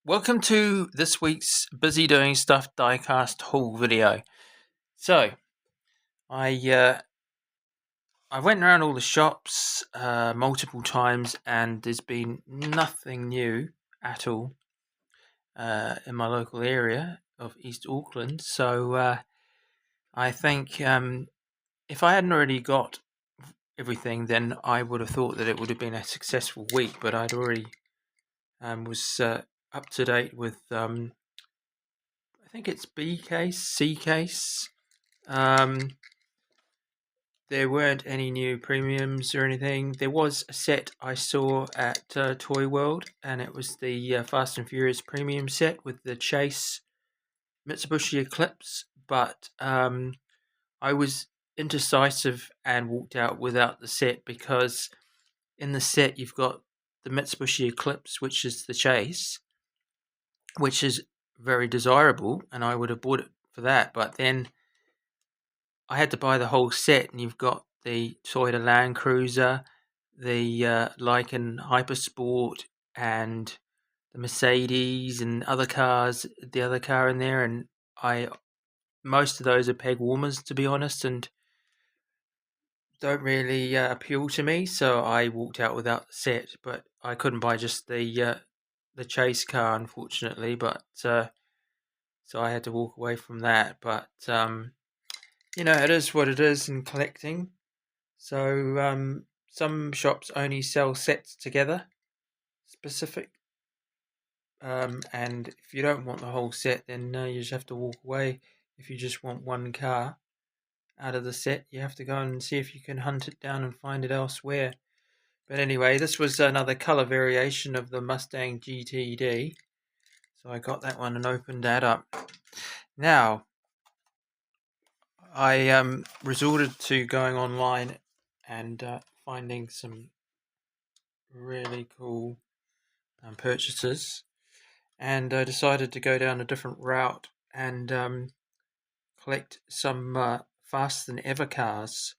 Welcome to this week's Busy Doing Stuff Diecast haul video. So, I uh, I went around all the shops multiple times, and there's been nothing new at all in my local area of East Auckland. So, I think if I hadn't already got everything, then I would have thought that it would have been a successful week. But I'd already was up to date with I think it's B case, C case. There weren't any new premiums or anything. There was a set I saw at Toy World, and it was the Fast and Furious premium set with the Chase Mitsubishi Eclipse, but I was indecisive and walked out without the set because in the set you've got the Mitsubishi Eclipse, which is the Chase, which is very desirable, and I would have bought it for that, but then I had to buy the whole set, and you've got the Toyota Land Cruiser, the Lycan Hypersport, and the Mercedes and other cars. The other car in there, and I most of those are peg warmers, to be honest, and don't really appeal to me. So I walked out without the set, but I couldn't buy just the chase car, unfortunately. But so I had to walk away from that. But it is what it is in collecting. So some shops only sell sets together, specific. And if you don't want the whole set, then you just have to walk away. If you just want one car out of the set, you have to go and see if you can hunt it down and find it elsewhere. But anyway, this was another colour variation of the Mustang GTD. So I got that one and opened that up. Now, I resorted to going online and finding some really cool purchases, and I decided to go down a different route and collect some faster than ever cars,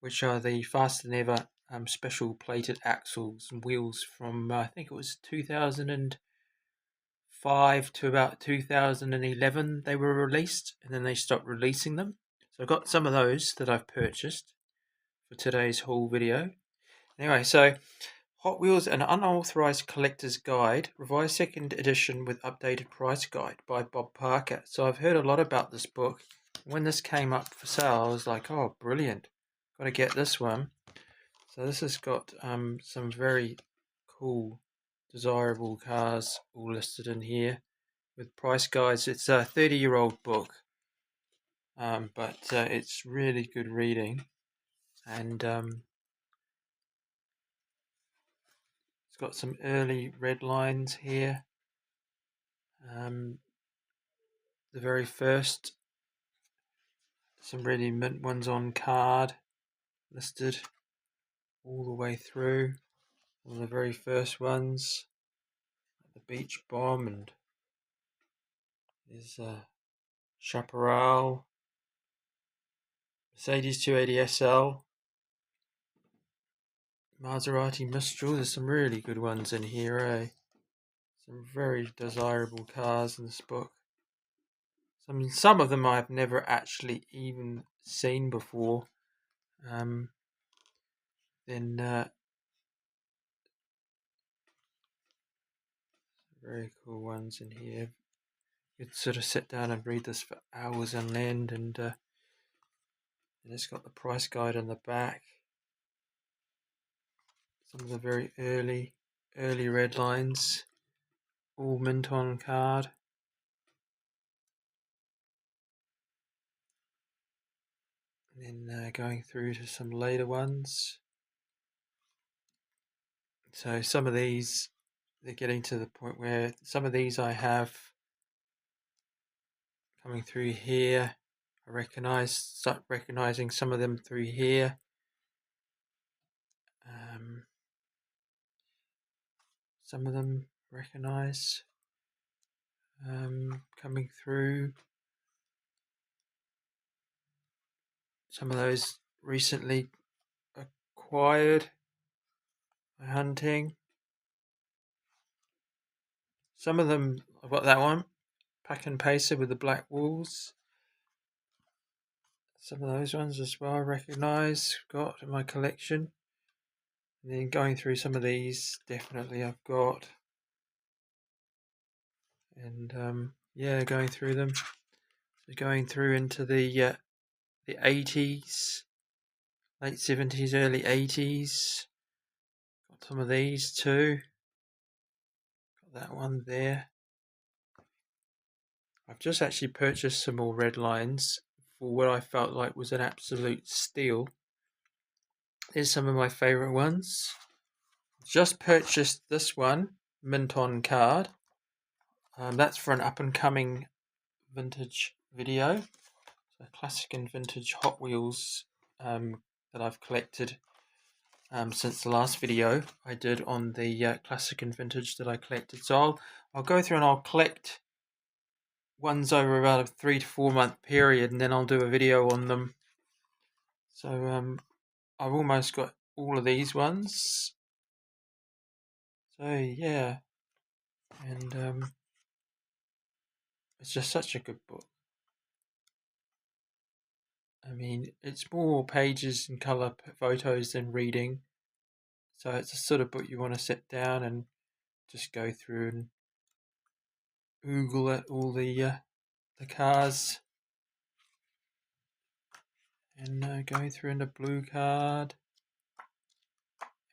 which are the faster than ever special plated axles and wheels from I think it was 2005 to about 2011 they were released, and then they stopped releasing them. So I've got some of those that I've purchased for today's haul video. Anyway, so Hot Wheels: An Unauthorized Collector's Guide, revised second edition with updated price guide by Bob Parker. So I've heard a lot about this book. When this came up for sale, I was like, oh, brilliant. Got to get this one. So this has got some very cool, desirable cars all listed in here with price guides. It's a 30-year-old book, but it's really good reading. And it's got some early red lines here. The very first, some really mint ones on card listed all the way through. One of the very first ones, the Beach Bomb, and there's Chaparral, Mercedes 280 SL, Maserati Mistral. There's some really good ones in here, eh? Some very desirable cars in this book. Some of them I've never actually even seen before. Then very cool ones in here. You could sort of sit down and read this for hours on end, and it's got the price guide on the back. Some of the very early red lines, all mint on card. And then going through to some later ones. So some of these, they're getting to the point where some of these I have coming through here. Start recognizing some of them through here. Some of them recognize coming through. Some of those recently acquired by hunting. Some of them, I've got that one, Pack and Pacer with the black walls. Some of those ones as well I recognise, got in my collection. And then going through some of these, definitely I've got. And yeah, going through them. So going through into the 80s, late 70s, early 80s. Got some of these too. Got that one there. I've just actually purchased some more red lines for what I felt like was an absolute steal. Here's some of my favourite ones. Just purchased this one, mint on card. That's for an up and coming vintage video. So classic and vintage Hot Wheels that I've collected since the last video I did on the classic and vintage that I collected. So I'll go through and I'll collect ones over about a 3 to 4 month period, and then I'll do a video on them. So I've almost got all of these ones. So yeah, and it's just such a good book. I mean, it's more pages and colour photos than reading. So it's a sort of book you want to sit down and just go through and oogle at all the cars. And going through in the blue card.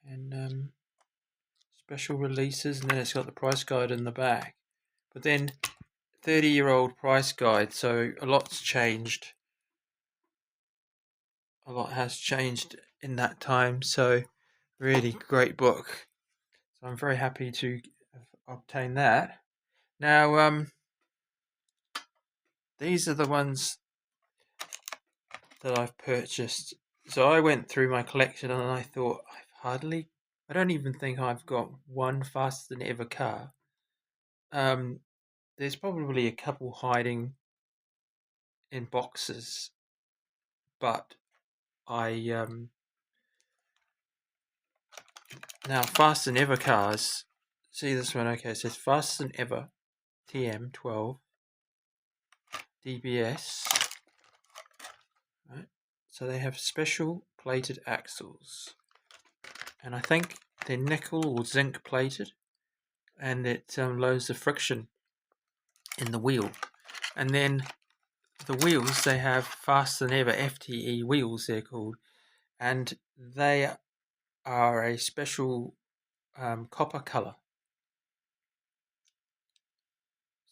And special releases, and then it's got the price guide in the back. But then 30-year-old price guide, so a lot's changed. A lot has changed in that time, so really great book. So I'm very happy to obtain that. Now, these are the ones that I've purchased. So I went through my collection and I thought, I don't even think I've got one faster than ever car. There's probably a couple hiding in boxes, but I now faster than ever cars. See this one? Okay, it says faster than ever TM12 DBS. Right, so they have special plated axles, and I think they're nickel or zinc plated, and it lowers the friction in the wheel. And then the wheels, they have faster than ever FTE wheels, they're called, and they are a special copper color.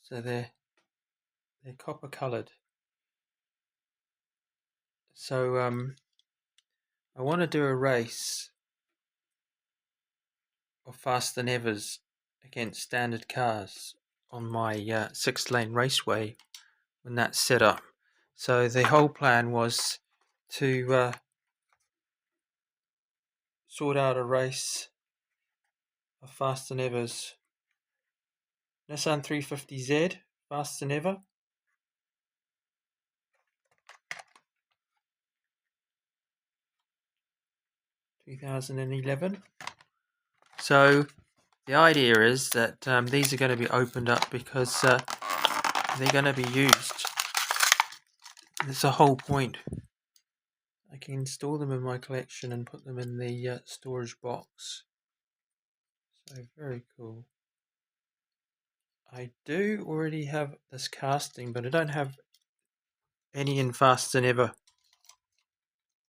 So they're copper colored. So I want to do a race of fast than evers against standard cars on my 6-lane raceway when that's set up. So the whole plan was to sort out a race of fast than evers. Nissan 350Z, fast than ever. (2011). So the idea is that these are going to be opened up because they're going to be used. That's the whole point. I can install them in my collection and put them in the storage box. So very cool. I do already have this casting, but I don't have any in fast than ever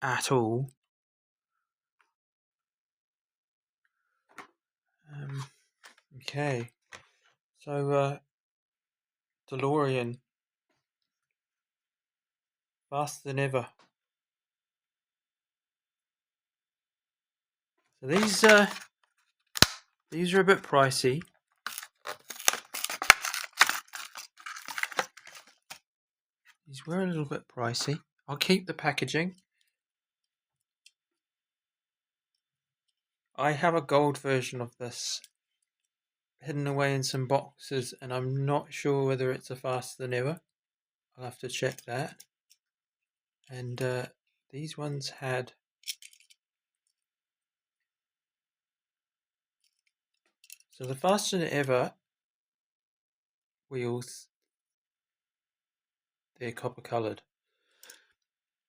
at all. Okay, so DeLorean, faster than ever. So these are a bit pricey. These were a little bit pricey. I'll keep the packaging. I have a gold version of this hidden away in some boxes, and I'm not sure whether it's a faster than ever. I'll have to check that. And these ones had so the faster than ever wheels, they're copper coloured.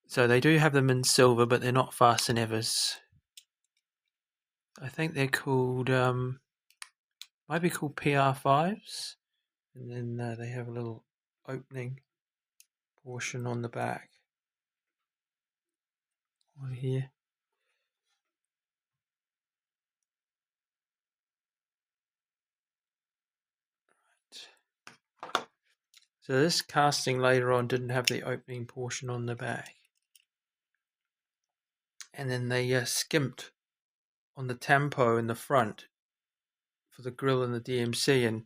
So they do have them in silver, but they're not Fast and Evers. I think they're called, might be called PR5s. And then they have a little opening portion on the back. On here. So this casting later on didn't have the opening portion on the back. And then they skimped on the tampo in the front for the grill and the DMC. And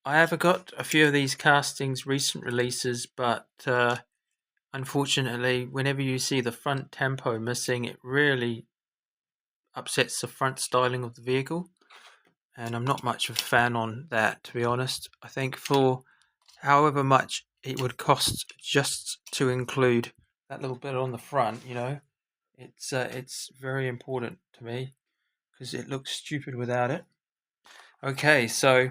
I have got a few of these castings, recent releases, but unfortunately, whenever you see the front tampo missing, it really upsets the front styling of the vehicle. And I'm not much of a fan on that, to be honest. I think for however much it would cost just to include that little bit on the front, it's very important to me because it looks stupid without it. Okay, so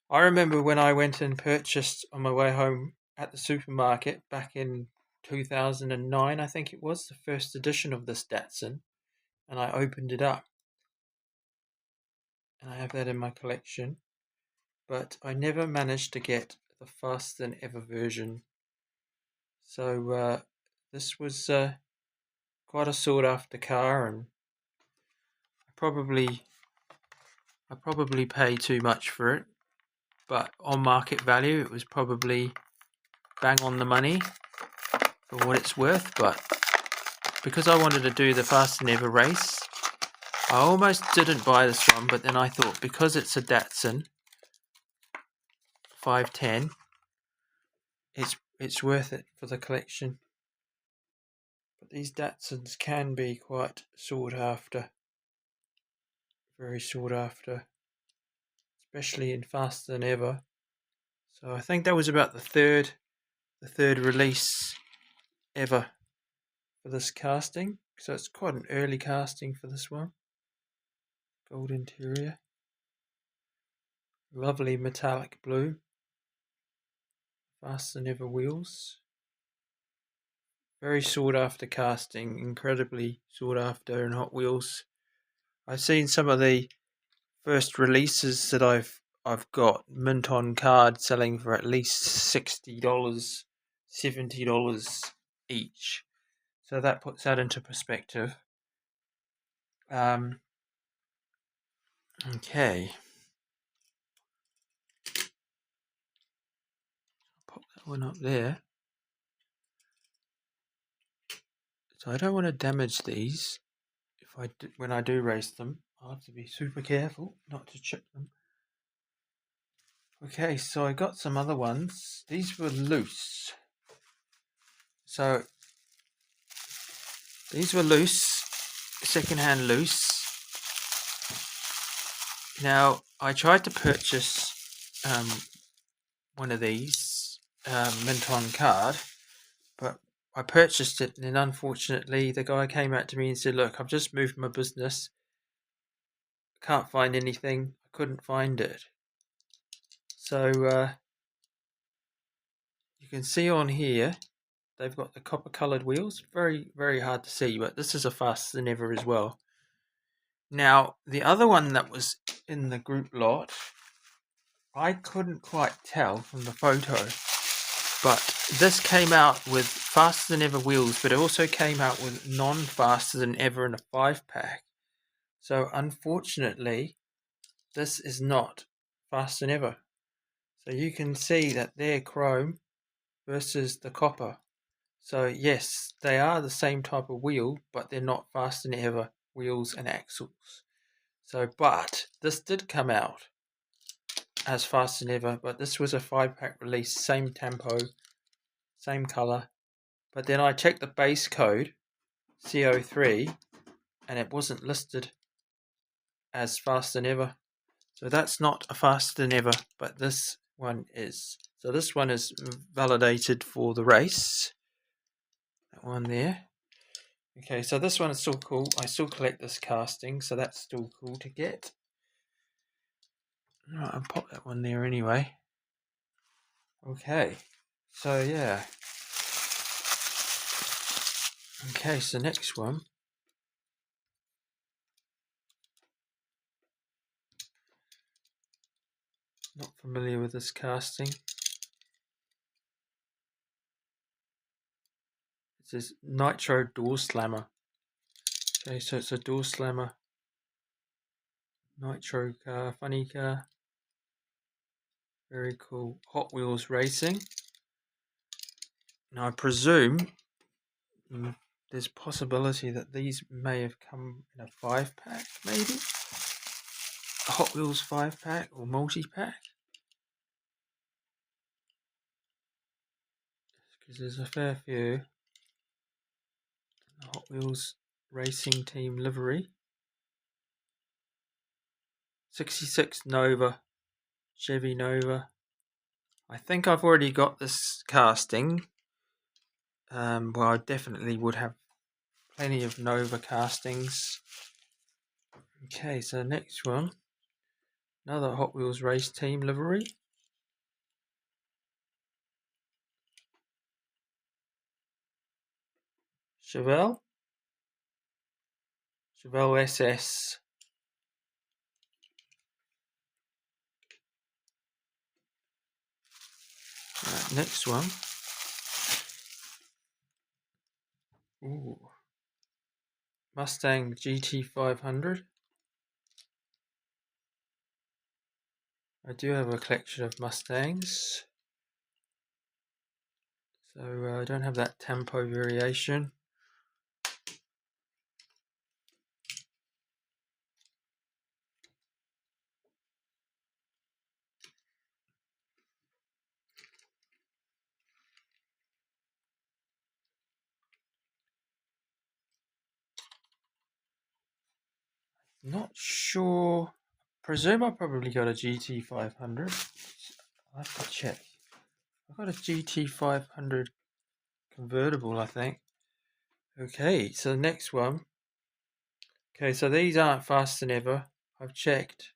I remember when I went and purchased on my way home at the supermarket back in 2009, I think it was, the first edition of this Datsun, and I opened it up. And I have that in my collection. But I never managed to get the Faster Than Ever version. So this was quite a sought after car, and I probably paid too much for it. But on market value, it was probably bang on the money for what it's worth. But because I wanted to do the Faster Than Ever race, I almost didn't buy this one. But then I thought, because it's a Datsun 510, it's worth it for the collection. But these Datsuns can be quite sought after, very sought after, especially in Faster Than Ever. So I think that was about the third release ever for this casting. So it's quite an early casting for this one. Gold interior, lovely metallic blue, Faster Than Ever wheels. Very sought after casting, incredibly sought after in Hot Wheels. I've seen some of the first releases that I've got mint on card selling for at least $60, $70 each. So that puts that into perspective. Okay. Pop that one up there. So I don't want to damage these. When I do race them, I'll have to be super careful not to chip them. Okay, so I got some other ones. These were loose. So these were loose, secondhand loose. Now I tried to purchase one of these mint on card, but I purchased it, and then unfortunately the guy came out to me and said, "Look, I've just moved my business. Can't find anything. I couldn't find it." So you can see on here, they've got the copper coloured wheels. Very, very hard to see, but this is a Faster Than Ever as well. Now, the other one that was in the group lot, I couldn't quite tell from the photo, but this came out with Faster Than Ever wheels, but it also came out with non-Faster Than Ever in a 5-pack. So unfortunately, this is not Faster Than Ever. So you can see that they're chrome versus the copper. So yes, they are the same type of wheel, but they're not Faster Than Ever wheels and axles. So, but this did come out as Faster Than Ever, but this was a 5-pack release, same tempo, same colour. But then I checked the base code, CO3, and it wasn't listed as Faster Than Ever. So that's not a Faster Than Ever, but this one is. So this one is validated for the race. That one there. Okay, so this one is still cool. I still collect this casting, so that's still cool to get. Right, I'll pop that one there anyway. Okay, so yeah. Okay, so next one. Not familiar with this casting. It says Nitro Door Slammer. Okay, so it's a door slammer. Nitro car, funny car. Very cool. Hot Wheels Racing. Now I presume there's possibility that these may have come in a 5-pack, maybe? A Hot Wheels 5-pack or multi-pack? Because there's a fair few. The Hot Wheels Racing Team livery. 66 Nova. Chevy Nova. I think I've already got this casting. Well, I definitely would have plenty of Nova castings. Okay, so next one. Another Hot Wheels Race Team livery. Chevelle SS. Right, next one. Ooh. Mustang GT500. I do have a collection of Mustangs. So I don't have that tempo variation. Not sure. Presume I probably got a GT500. I'll have to check. I got a GT500 convertible, I think. Okay, so the next one. Okay, so these aren't fast than ever. I've checked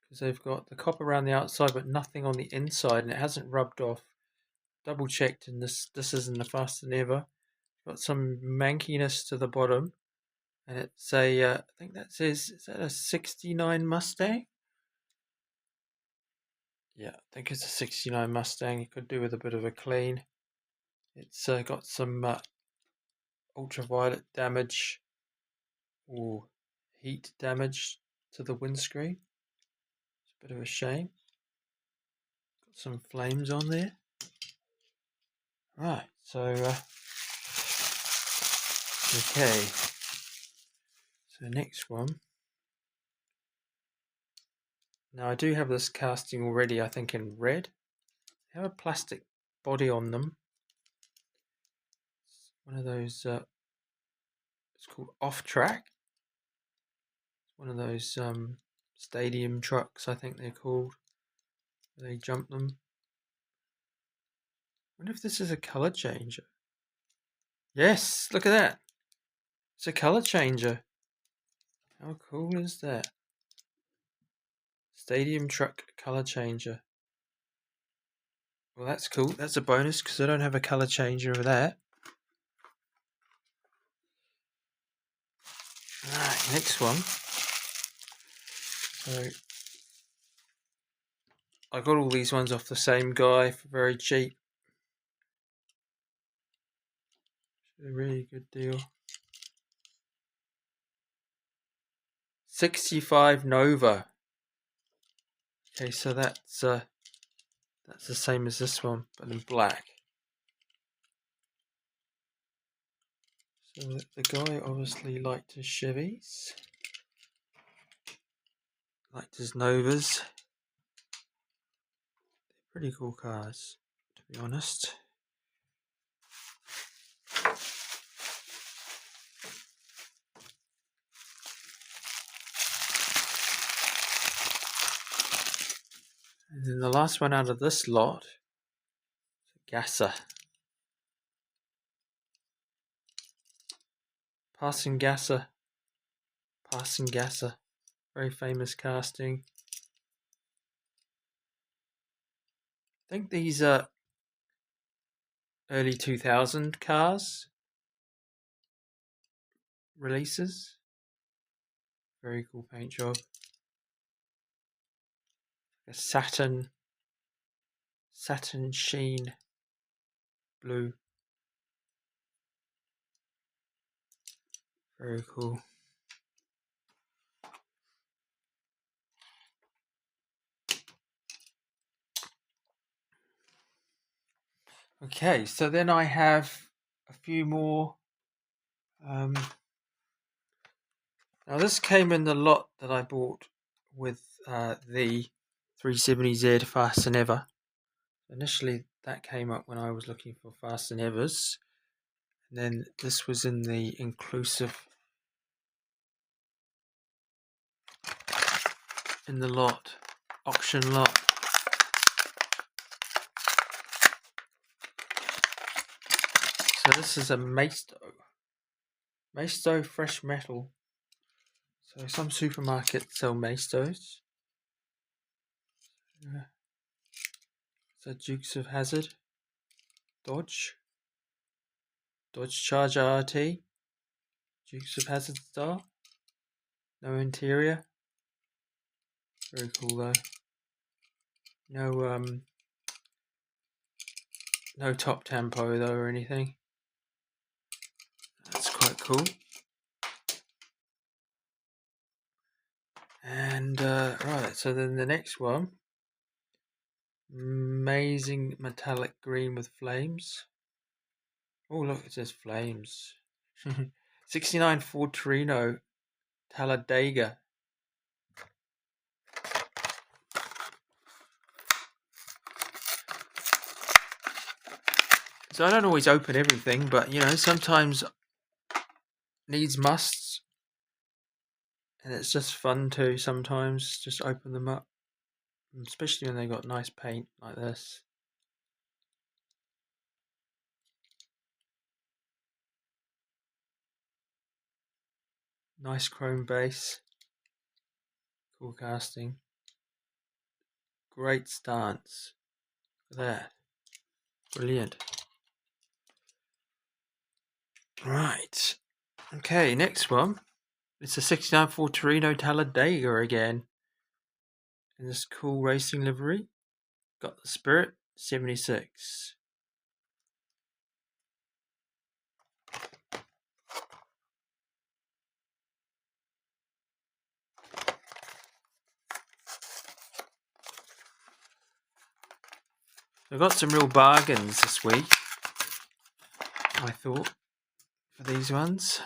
because they've got the copper around the outside but nothing on the inside and it hasn't rubbed off. Double checked and this isn't the fast than ever. Got some mankiness to the bottom and it's a, I think that says, is that a 69 Mustang? Yeah, I think it's a 69 Mustang. It could do with a bit of a clean. It's got some ultraviolet damage or heat damage to the windscreen. It's a bit of a shame. Got some flames on there. Right, so okay. So next one. Now I do have this casting already, I think in red. They have a plastic body on them. It's one of those, it's called Off Track. It's one of those stadium trucks, I think they're called. They jump them. I wonder if this is a colour changer. Yes, look at that. It's a colour changer. How cool is that? Stadium truck colour changer. Well, that's cool. That's a bonus because I don't have a colour changer of that. Right, next one. So I got all these ones off the same guy for very cheap. A really good deal. 65 Nova. Okay, so that's the same as this one, but in black. So the guy obviously liked his Chevys, liked his Novas. They're pretty cool cars, to be honest. And then the last one out of this lot, Gasser. Passing Gasser. Very famous casting. think these are early 2000 cars releases. Very cool paint job. A satin sheen blue. Very cool. Okay, so then I have a few more. Now this came in the lot that I bought with the 370Z Fast and Ever. Initially, that came up when I was looking for Fast and Evers, and then this was in the inclusive in the lot, auction lot. So this is a Maisto fresh metal. So some supermarkets sell Maistos. So Dukes of Hazzard, Dodge Charger RT, Dukes of Hazzard style. No interior. Very cool though. No top tempo though or anything. That's quite cool. And right, so then the next one, amazing metallic green with flames. Oh look, it says flames. 69 Ford Torino Talladega. So I don't always open everything, but sometimes needs musts. And it's just fun to sometimes just open them up. Especially when they got nice paint like this. Nice chrome base. Cool casting. Great stance. Look at that. Brilliant. Right. Okay, next one. It's a 69 Ford Torino Talladega again. In this cool racing livery. Got the Spirit 76. I've got some real bargains this week, I thought, for these ones.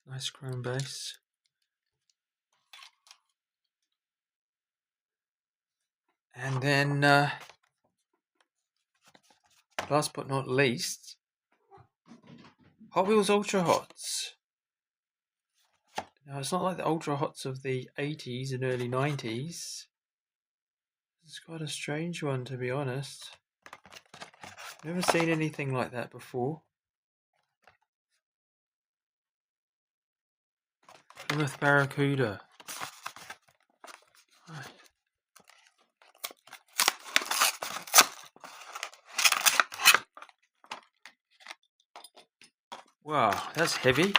Nice chrome base. And then, last but not least, Hot Wheels Ultra Hots. Now, it's not like the Ultra Hots of the 80s and early 90s. It's quite a strange one, to be honest. Never seen anything like that before. Plymouth Barracuda. Wow, that's heavy.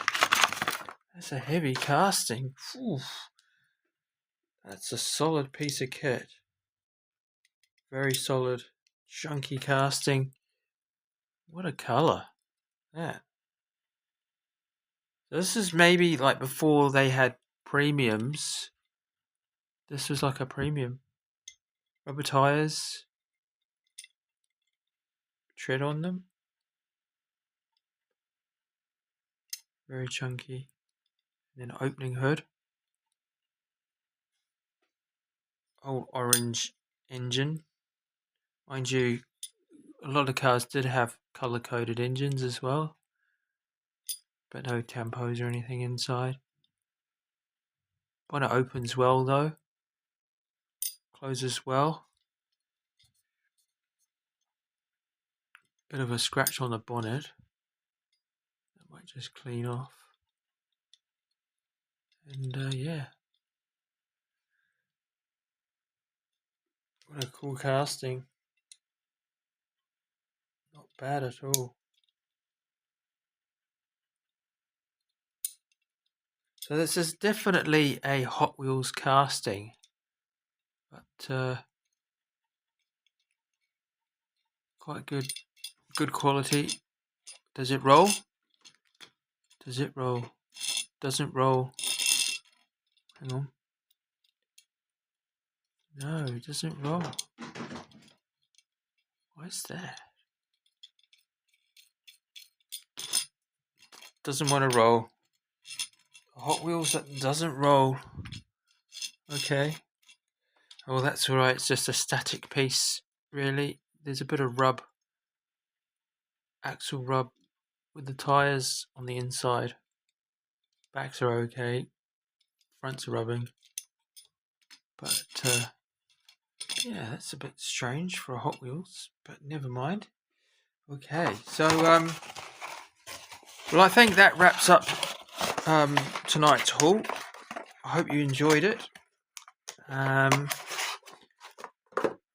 That's a heavy casting. Oof. That's a solid piece of kit. Very solid, chunky casting. What a colour. Yeah. This is maybe like before they had premiums. This was like a premium. Rubber tyres. Tread on them. Very chunky. And then opening hood. Old orange engine. Mind you, a lot of cars did have colour-coded engines as well. But no tampos or anything inside. Bonnet opens well though. Closes well. Bit of a scratch on the bonnet. That might just clean off. And yeah, what a cool casting. Not bad at all. So this is definitely a Hot Wheels casting, but quite good quality. Does it roll? Does it roll? Doesn't roll. Hang on. No, it doesn't roll. Why is that? Doesn't want to roll. Hot Wheels that doesn't roll. Okay. Oh, that's alright. It's just a static piece, really. There's a bit of rub. Axle rub with the tyres on the inside. Backs are okay. Fronts are rubbing. But, yeah, that's a bit strange for a Hot Wheels. But never mind. Okay, so, well, I think that wraps up tonight's haul. I hope you enjoyed it. A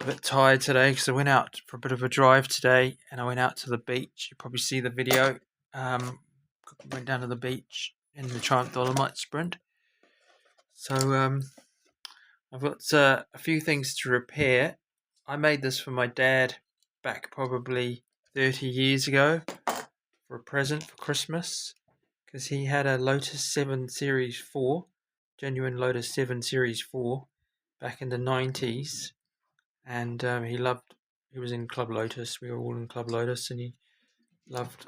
bit tired today because I went out for a bit of a drive today, and I went out to the beach. You probably see the video. Went down to the beach in the Triumph Dolomite Sprint. So I've got a few things to repair. I made this for my dad back probably 30 years ago for a present for Christmas, because he had a Lotus 7 Series 4, genuine Lotus 7 Series 4, back in the 90s. And he was in Club Lotus. We were all in Club Lotus, and he loved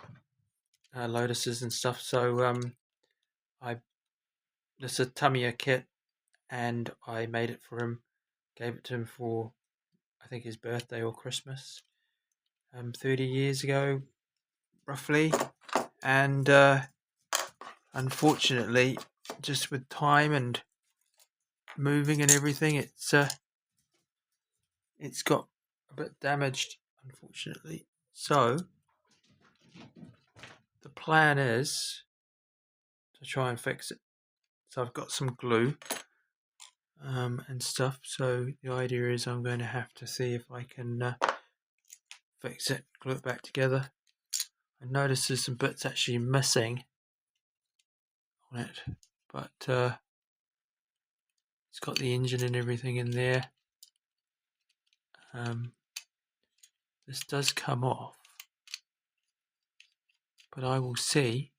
Lotuses and stuff. So this is a Tamiya kit, and I made it for him. Gave it to him for, I think, his birthday or Christmas, 30 years ago, roughly. And unfortunately, just with time and moving and everything, it's got a bit damaged, unfortunately. So the plan is to try and fix it. So I've got some glue and stuff. So the idea is I'm going to have to see if I can fix it, glue it back together. I noticed there's some bits actually missing on it, but it's got the engine and everything in there. This does come off, but I will see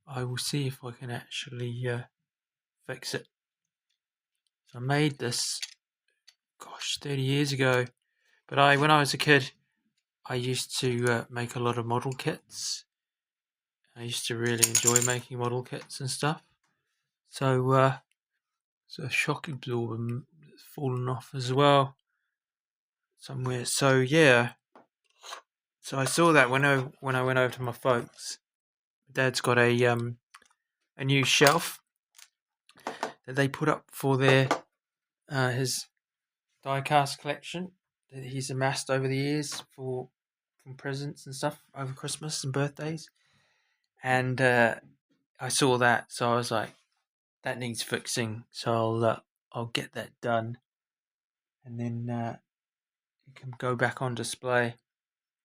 if I can actually fix it. So I made this, 30 years ago. But when I was a kid, I used to make a lot of model kits. I used to really enjoy making model kits and stuff. So so a shock absorber that's fallen off as well somewhere. So yeah. So I saw that when I went over to my folks. Dad's got a new shelf that they put up for their his diecast collection that he's amassed over the years from presents and stuff over Christmas and birthdays. And I saw that, so I was like, that needs fixing. So I'll get that done, and then it can go back on display.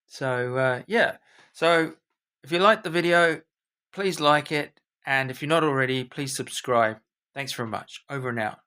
So yeah. So if you liked the video, please like it, and if you're not already, please subscribe. Thanks very much. Over and out.